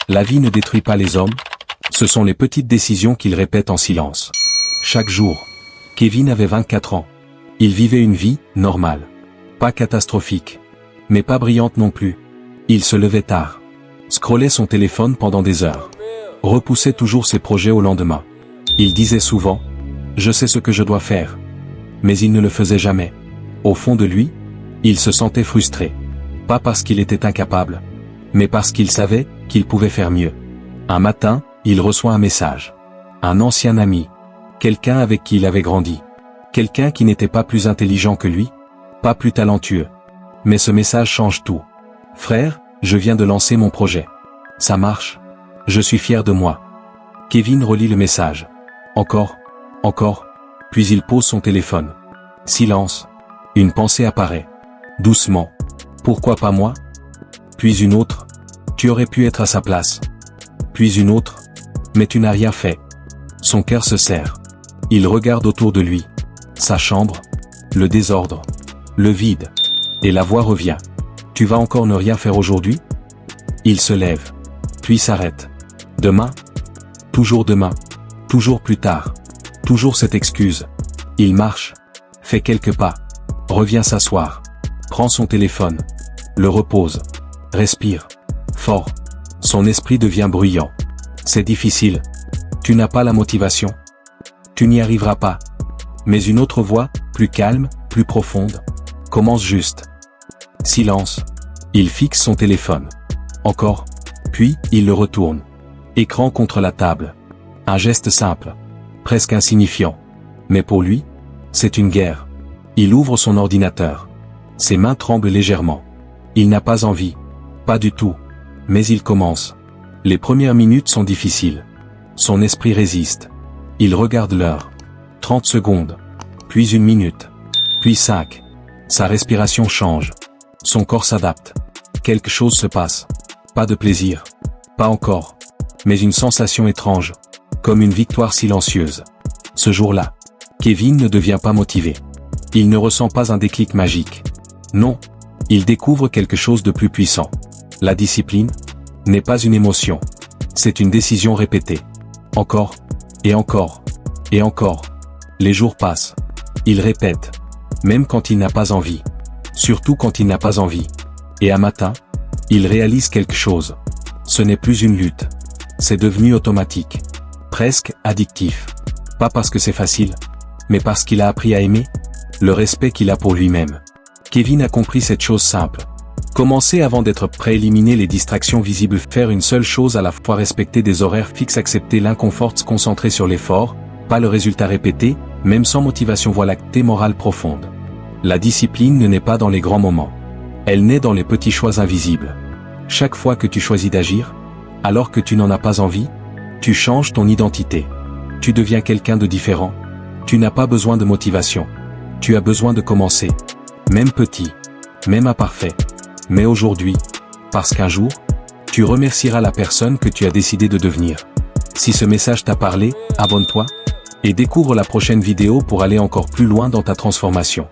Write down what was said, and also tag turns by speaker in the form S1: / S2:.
S1: La vie ne détruit pas les hommes, ce sont les petites décisions qu'il répète en silence. Chaque jour. Kevin avait 24 ans. Il vivait une vie normale. Pas catastrophique. Mais pas brillante non plus. Il se levait tard. Scrollait son téléphone pendant des heures. Repoussait toujours ses projets au lendemain. Il disait souvent « Je sais ce que je dois faire ». Mais il ne le faisait jamais. Au fond de lui, il se sentait frustré. Pas parce qu'il était incapable, mais parce qu'il savait qu'il pouvait faire mieux. Un matin, il reçoit un message. Un ancien ami. Quelqu'un avec qui il avait grandi. Quelqu'un qui n'était pas plus intelligent que lui, pas plus talentueux. Mais ce message change tout. « Frère, je viens de lancer mon projet. Ça marche. Je suis fier de moi. » Kevin relit le message. Encore. Puis il pose son téléphone. Silence. Une pensée apparaît. Doucement. Pourquoi pas moi? Puis une autre. Tu aurais pu être à sa place. Puis une autre. Mais tu n'as rien fait. Son cœur se serre. Il regarde autour de lui. Sa chambre. Le désordre. Le vide. Et la voix revient. Tu vas encore ne rien faire aujourd'hui? Il se lève. Puis s'arrête. Demain? Toujours demain. Toujours plus tard. Toujours cette excuse. Il marche. Fait quelques pas. Revient s'asseoir. Prend son téléphone. Le repose. Respire. Fort. Son esprit devient bruyant. C'est difficile. Tu n'as pas la motivation. Tu n'y arriveras pas. Mais une autre voix, plus calme, plus profonde. Commence juste. Silence. Il fixe son téléphone. Encore. Puis, il le retourne. Écran contre la table. Un geste simple. Presque insignifiant. Mais pour lui, c'est une guerre. Il ouvre son ordinateur. Ses mains tremblent légèrement. Il n'a pas envie. Pas du tout. Mais il commence. Les premières minutes sont difficiles. Son esprit résiste. Il regarde l'heure. 30 secondes. Puis 1 minute. Puis 5. Sa respiration change. Son corps s'adapte. Quelque chose se passe. Pas de plaisir. Pas encore. Mais une sensation étrange. Comme une victoire silencieuse. Ce jour-là, Kevin ne devient pas motivé. Il ne ressent pas un déclic magique. Non. Il découvre quelque chose de plus puissant. La discipline n'est pas une émotion. C'est une décision répétée. Encore. Et encore. Et encore. Les jours passent. Il répète. Même quand il n'a pas envie. Surtout quand il n'a pas envie. Et un matin, il réalise quelque chose. Ce n'est plus une lutte. C'est devenu automatique. Presque addictif. Pas parce que c'est facile, mais parce qu'il a appris à aimer, le respect qu'il a pour lui-même. Kevin a compris cette chose simple. Commencer avant d'être prêt, éliminer les distractions visibles, faire une seule chose à la fois, respecter des horaires fixes, accepter l'inconfort, se concentrer sur l'effort, pas le résultat répété, même sans motivation. Voilà tes morale profonde. La discipline ne naît pas dans les grands moments. Elle naît dans les petits choix invisibles. Chaque fois que tu choisis d'agir, alors que tu n'en as pas envie, tu changes ton identité. Tu deviens quelqu'un de différent. Tu n'as pas besoin de motivation. Tu as besoin de commencer. Même petit. Même imparfait. Mais aujourd'hui. Parce qu'un jour, tu remercieras la personne que tu as décidé de devenir. Si ce message t'a parlé, abonne-toi. Et découvre la prochaine vidéo pour aller encore plus loin dans ta transformation.